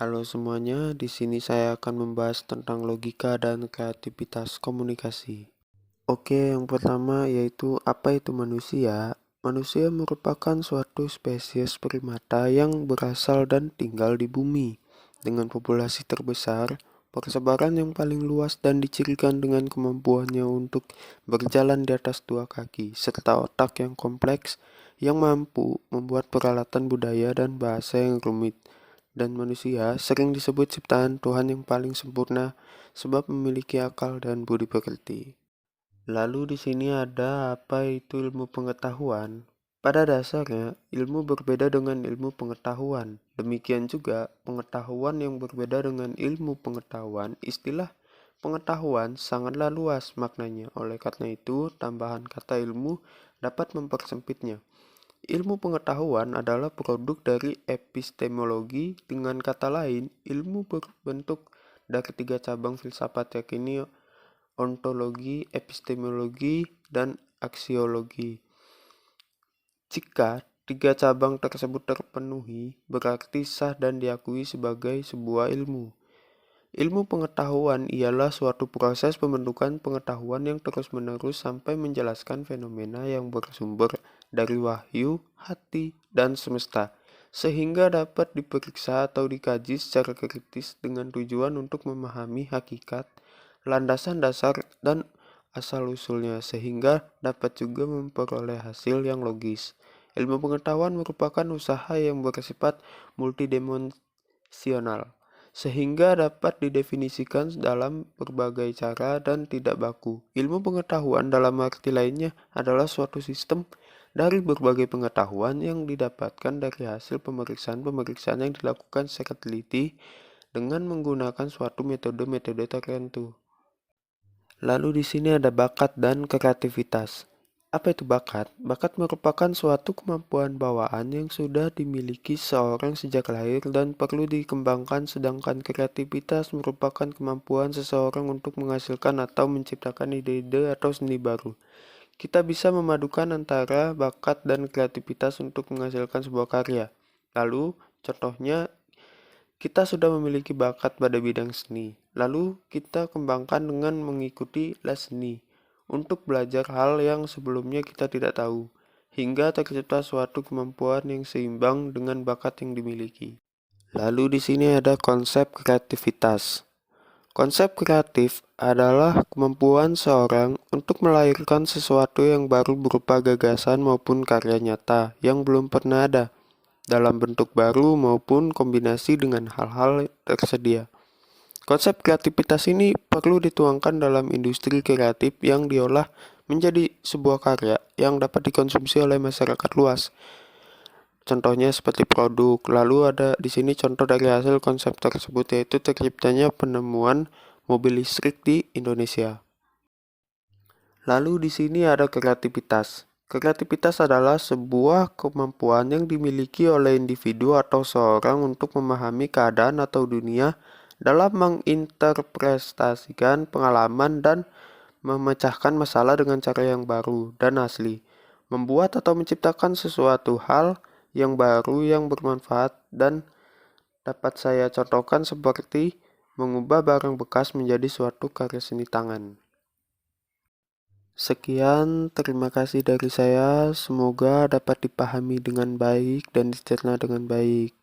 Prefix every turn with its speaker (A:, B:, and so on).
A: Halo semuanya, di sini saya akan membahas tentang logika dan kreativitas komunikasi. Oke, yang pertama yaitu apa itu manusia? Manusia merupakan suatu spesies primata yang berasal dan tinggal di bumi dengan populasi terbesar, persebaran yang paling luas dan dicirikan dengan kemampuannya untuk berjalan di atas dua kaki, serta otak yang kompleks yang mampu membuat peralatan budaya dan bahasa yang rumit. Dan manusia sering disebut ciptaan Tuhan yang paling sempurna sebab memiliki akal dan budi pekerti. Lalu di sini ada apa itu ilmu pengetahuan? Pada dasarnya, ilmu berbeda dengan ilmu pengetahuan. Demikian juga, pengetahuan yang berbeda dengan ilmu pengetahuan. Istilah pengetahuan sangatlah luas maknanya. Oleh karena itu, tambahan kata ilmu dapat mempersempitnya. Ilmu pengetahuan adalah produk dari epistemologi, dengan kata lain, ilmu berbentuk dari tiga cabang filsafat yakni ontologi, epistemologi, dan aksiologi. Jika tiga cabang tersebut terpenuhi, berarti sah dan diakui sebagai sebuah ilmu. Ilmu pengetahuan ialah suatu proses pembentukan pengetahuan yang terus-menerus sampai menjelaskan fenomena yang bersumber dari wahyu, hati, dan semesta, sehingga dapat diperiksa atau dikaji secara kritis dengan tujuan untuk memahami hakikat, landasan dasar, dan asal-usulnya, sehingga dapat juga memperoleh hasil yang logis. Ilmu pengetahuan merupakan usaha yang bersifat multidimensional, sehingga dapat didefinisikan dalam berbagai cara dan tidak baku. Ilmu pengetahuan dalam arti lainnya adalah suatu sistem dari berbagai pengetahuan yang didapatkan dari hasil pemeriksaan-pemeriksaan yang dilakukan secara teliti dengan menggunakan suatu metode-metode tertentu. Lalu di sini ada bakat dan kreativitas. Apa itu bakat? Bakat merupakan suatu kemampuan bawaan yang sudah dimiliki seorang sejak lahir dan perlu dikembangkan, sedangkan kreativitas merupakan kemampuan seseorang untuk menghasilkan atau menciptakan ide-ide atau seni baru. Kita bisa memadukan antara bakat dan kreativitas untuk menghasilkan sebuah karya. Lalu, contohnya kita sudah memiliki bakat pada bidang seni, lalu kita kembangkan dengan mengikuti les seni untuk belajar hal yang sebelumnya kita tidak tahu, hingga tercipta suatu kemampuan yang seimbang dengan bakat yang dimiliki. Lalu di sini ada konsep kreativitas. Konsep kreatif adalah kemampuan seorang untuk melahirkan sesuatu yang baru berupa gagasan maupun karya nyata yang belum pernah ada, dalam bentuk baru maupun kombinasi dengan hal-hal tersedia. Konsep kreativitas ini perlu dituangkan dalam industri kreatif yang diolah menjadi sebuah karya yang dapat dikonsumsi oleh masyarakat luas. Contohnya seperti produk. Lalu ada di sini contoh dari hasil konsep tersebut, yaitu terciptanya penemuan mobil listrik di Indonesia. Lalu di sini ada kreativitas. Kreativitas adalah sebuah kemampuan yang dimiliki oleh individu atau seorang untuk memahami keadaan atau dunia dalam menginterpretasikan pengalaman dan memecahkan masalah dengan cara yang baru dan asli. Membuat atau menciptakan sesuatu hal yang baru yang bermanfaat dan dapat saya contohkan seperti mengubah barang bekas menjadi suatu karya seni tangan. Sekian, terima kasih dari saya. Semoga dapat dipahami dengan baik dan dicerna dengan baik.